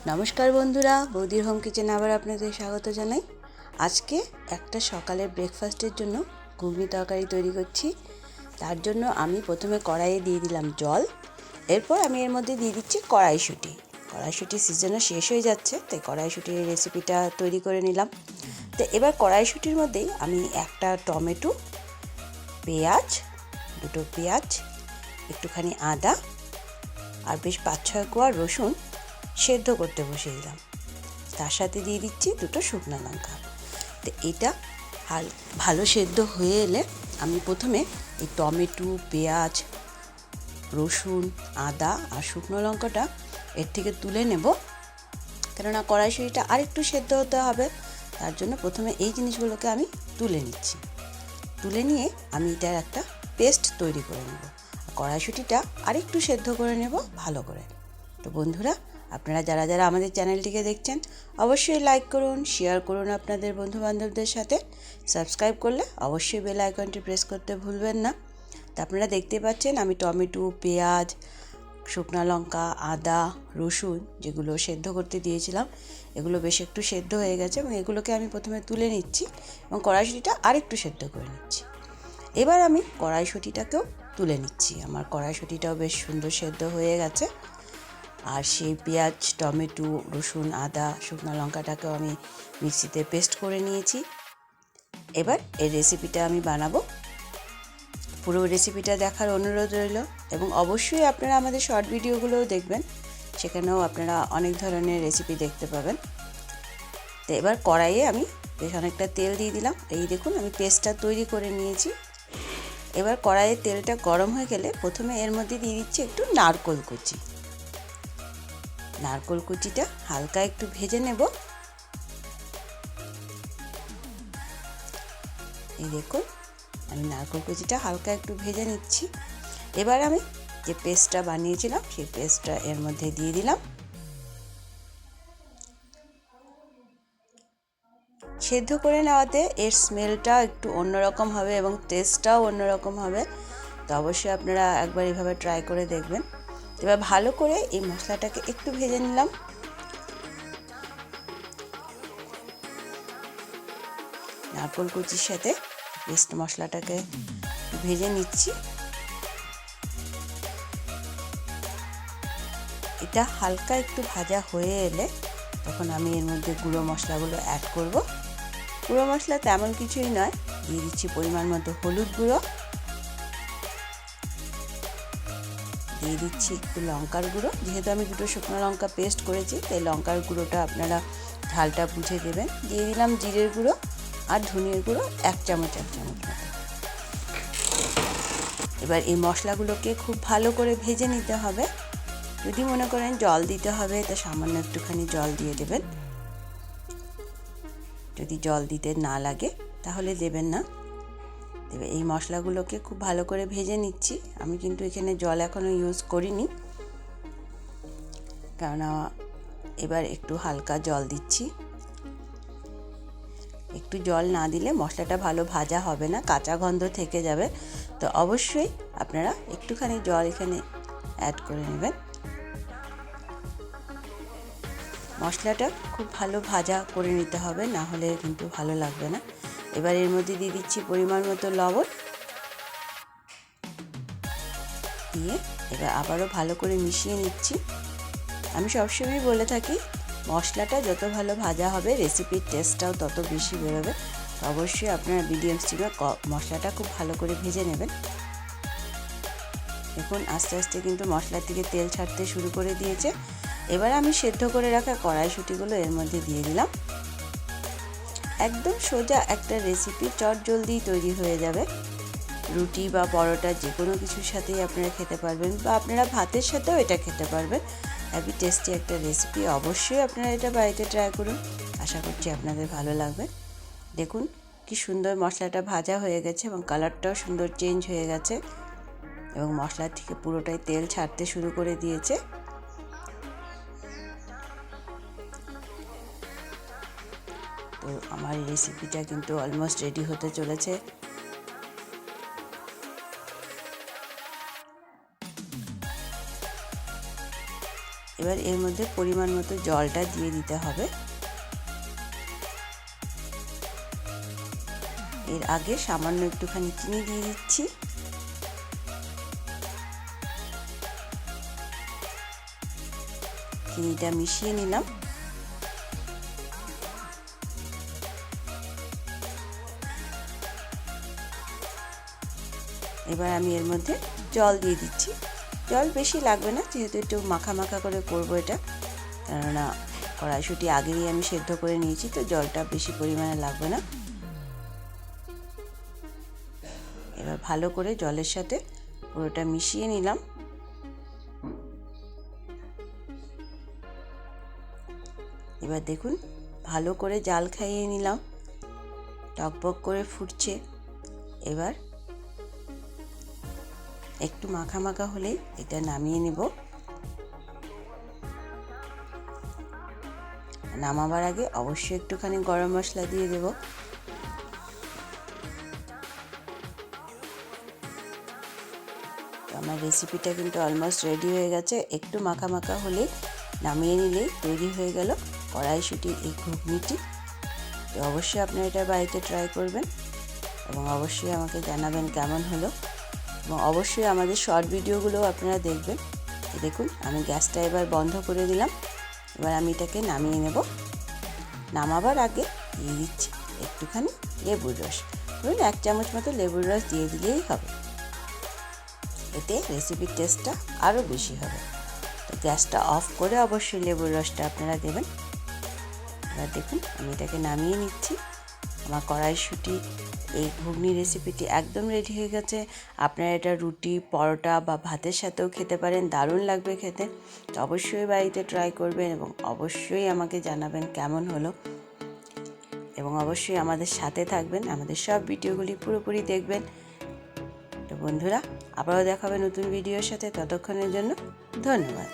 নমস্কার বন্ধুরা, বৌদির হোম কিচেনে আবার আপনাদের স্বাগত জানাই। আজকে একটা সকালের ব্রেকফাস্টের জন্য ঘুগনি তরকারি তৈরি করছি। তার জন্য আমি প্রথমে কড়াইয়ে দিয়ে দিলাম জল। এরপর আমি এর মধ্যে দিয়ে দিচ্ছি কড়াইশুঁটি। কড়াইশুঁটির সিজনও শেষ হয়ে যাচ্ছে, তাই কড়াইশুঁটির রেসিপিটা তৈরি করে নিলাম। তো এবার কড়াইশুঁটির মধ্যেই আমি একটা টমেটো, পেঁয়াজ, দুটো পেঁয়াজ, একটুখানি আদা আর বেশ 5-6 কোয়া রসুন সেদ্ধ করতে বসিয়ে দিলাম। তার সাথে দিয়ে দিচ্ছি দুটো শুকনো লঙ্কা। তো এটা ভালো সেদ্ধ হয়ে এলে আমি প্রথমে এই টমেটো, পেঁয়াজ, রসুন, আদা আর শুকনো লঙ্কাটা এর থেকে তুলে নেব, কেননা কড়াইশুঁটিটা আরেকটু সেদ্ধ হতে হবে। তার জন্য প্রথমে এই জিনিসগুলোকে আমি তুলে নিচ্ছি। তুলে নিয়ে আমি এটার একটা পেস্ট তৈরি করে নেব। কড়াইশুঁটিটা আরেকটু সেদ্ধ করে নেব ভালো করে। তো বন্ধুরা, আপনারা যারা যারা আমাদের চ্যানেলটিকে দেখছেন অবশ্যই লাইক করুন, শেয়ার করুন আপনাদের বন্ধুবান্ধবদের সাথে। সাবস্ক্রাইব করলে অবশ্যই বেল আইকনটি প্রেস করতে ভুলবেন না। তা আপনারা দেখতে পাচ্ছেন আমি টমেটো, পেঁয়াজ, শুকনো লঙ্কা, আদা, রসুন যেগুলো সেদ্ধ করতে দিয়েছিলাম এগুলো বেশ একটু সেদ্ধ হয়ে গেছে এবং এগুলোকে আমি প্রথমে তুলে নিচ্ছি এবং কড়াইশুঁটিটা আরেকটু সেদ্ধ করে নিচ্ছি। এবার আমি কড়াইশুঁটিটাকেও তুলে নিচ্ছি। আমার কড়াইশুঁটিটাও বেশ সুন্দর সেদ্ধ হয়ে গেছে। আর সেই পেঁয়াজ, টমেটো, রসুন, আদা, শুকনো লঙ্কাটাকেও আমি মিক্সিতে পেস্ট করে নিয়েছি। এবার এই রেসিপিটা আমি বানাবো। পুরো রেসিপিটা দেখার অনুরোধ রইল এবং অবশ্যই আপনারা আমাদের শর্ট ভিডিওগুলোও দেখবেন, সেখানেও আপনারা অনেক ধরনের রেসিপি দেখতে পাবেন। তো এবার কড়াইয়ে আমি বেশ অনেকটা তেল দিয়ে দিলাম। এই দেখুন আমি পেস্টটা তৈরি করে নিয়েছি। এবার কড়াইয়ে তেলটা গরম হয়ে গেলে প্রথমে এর মধ্যে দিয়ে দিচ্ছি একটু নারকেল কুচি। নারকেল কুচিটা হালকা একটু ভেজে নেব। এই দেখুন আমি নারকেল কুচিটা হালকা একটু ভেজে নিচ্ছি। এবার আমি যে পেস্টটা বানিয়েছিলাম সেই পেস্টটা এর মধ্যে দিয়ে দিলাম। সেদ্ধ করে নেওয়াতে এর স্মেলটা একটু অন্যরকম হবে এবং টেস্টটাও অন্যরকম হবে। তো অবশ্যই আপনারা একবার এভাবে ট্রাই করে দেখবেন। এবার ভালো করে এই মশলাটাকে একটু ভেজে নিলাম। নারকেল কুচির সাথে পেস্ট মশলাটাকে ভেজে নিচ্ছি। এটা হালকা একটু ভাজা হয়ে এলে তখন আমি এর মধ্যে গুঁড়ো মশলাগুলো অ্যাড করব। গুঁড়ো মশলা তেমন কিছুই নয়, দিয়ে দিচ্ছি পরিমাণ মতো হলুদ গুঁড়ো, দিয়ে দিচ্ছি একটু লঙ্কার গুঁড়ো। যেহেতু আমি দুটো শুকনো লঙ্কা পেস্ট করেছি তাই লঙ্কার গুঁড়োটা আপনারা ঝালটা বুঝে দেবেন। দিয়ে দিলাম জিরের গুঁড়ো আর ধনিয়ার গুঁড়ো 1 চামচ মতো। এবার এই মশলাগুলোকে খুব ভালো করে ভেজে নিতে হবে। যদি মনে করেন জল দিতে হবে তা সামান্য একটুখানি জল দিয়ে দেবেন। যদি জল দিতে না লাগে তাহলে দেবেন না। তবে এই মশলাগুলোকে খুব ভালো করে ভেজে নিচ্ছি। আমি কিন্তু এখানে জল এখনও ইউজ করিনি, কেননা এবার একটু হালকা জল দিচ্ছি। একটু জল না দিলে মশলাটা ভালো ভাজা হবে না, কাঁচা গন্ধ থেকে যাবে। তো অবশ্যই আপনারা একটুখানি জল এখানে অ্যাড করে নেবেন। মশলাটা খুব ভালো ভাজা করে নিতে হবে, না হলে কিন্তু ভালো লাগবে না। এবার এর মধ্যে দিয়ে দিচ্ছি পরিমাণ মতো লবণ, দিয়ে এবার আবারও ভালো করে মিশিয়ে নিচ্ছি। আমি সবসময় বলে থাকি মশলাটা যত ভালো ভাজা হবে রেসিপির টেস্টটাও তত বেশি বেরোবে। অবশ্যই আপনারা মিডিয়াম স্টিমে মশলাটা খুব ভালো করে ভেজে নেবেন। দেখুন আস্তে আস্তে কিন্তু মশলার থেকে তেল ছাড়তে শুরু করে দিয়েছে। এবার আমি সেদ্ধ করে রাখা কড়াইশুঁটিগুলো এর মধ্যে দিয়ে দিলাম। একদম সোজা একটা রেসিপি চটজলদি তৈরি হয়ে যাবে। রুটি বা পরোটা যে কোনো কিছুর সাথেই আপনারা খেতে পারবেন, বা আপনারা ভাতের সাথেও এটা খেতে পারবেন। হেভি টেস্টি একটা রেসিপি। অবশ্যই আপনারা এটা বাড়িতে ট্রাই করুন, আশা করছি আপনাদের ভালো লাগবে। দেখুন কি সুন্দর মশলাটা ভাজা হয়ে গেছে এবং কালারটাও সুন্দর চেঞ্জ হয়ে গেছে এবং মশলার থেকে পুরোটাই তেল ছাড়তে শুরু করে দিয়েছে। তো আমার এই রেসিপিটা কিন্তু অলমোস্ট রেডি হতে চলেছে। এবার এবার এর মধ্যে পরিমাণ মতো জলটা দিয়ে দিতে হবে। এর আগে সামান্য একটুখানি চিনি দিয়ে দিচ্ছি। চিনিটা মিশিয়ে নিলাম। এবার আমি এর মধ্যে জল দিয়ে দিচ্ছি। জল বেশি লাগবে না, যেহেতু একটু মাখা মাখা করে করবো এটা, কেননা কড়াইশুঁটি আগেই আমি সেদ্ধ করে নিয়েছি, তো জলটা বেশি পরিমাণে লাগবে না। এবার ভালো করে জলের সাথে পুরোটা মিশিয়ে নিলাম। এবার দেখুন ভালো করে জাল খাইয়ে নিলাম, টকবক করে ফুটছে। এবার একটু মাখা মাখা হলেই এটা নামিয়ে নেব। নামাবার আগে অবশ্যই একটুখানি গরম মশলা দিয়ে দেব। আমার রেসিপিটা কিন্তু অলমোস্ট রেডি হয়ে গেছে। একটু মাখা মাখা হলে নামিয়ে নিলেই তৈরি হয়ে গেল কড়াইশুঁটির এই ঘুগনিটি। তো অবশ্যই আপনারা এটা বাড়িতে ট্রাই করবেন এবং অবশ্যই আমাকে জানাবেন কেমন হলো, এবং অবশ্যই আমাদের শর্ট ভিডিওগুলোও আপনারা দেখবেন। দেখুন আমি গ্যাসটা এবার বন্ধ করে দিলাম। এবার আমি এটাকে নামিয়ে নেব। নামাবার আগে দিয়ে দিচ্ছি একটুখানি লেবুর রস। ধরুন 1 চামচ মতো লেবুর রস দিয়ে দিলেই হবে, এতে রেসিপির টেস্টটা আরও বেশি হবে। তো গ্যাসটা অফ করে অবশ্যই লেবুর রসটা আপনারা দেবেন। এবার দেখুন আমি এটাকে নামিয়ে নিচ্ছি। আমার কড়াইশুঁটি এই ঘুগনি রেসিপিটি একদম রেডি হয়ে গেছে। আপনারা এটা রুটি, পরোটা বা ভাতের সাথেও খেতে পারেন, দারুণ লাগবে খেতে। তো অবশ্যই বাড়িতে ট্রাই করবেন এবং অবশ্যই আমাকে জানাবেন কেমন হলো, এবং অবশ্যই আমাদের সাথে থাকবেন, আমাদের সব ভিডিওগুলি পুরোপুরি দেখবেন। তো বন্ধুরা, আবারও দেখা হবে নতুন ভিডিওর সাথে। ততক্ষণের জন্য ধন্যবাদ।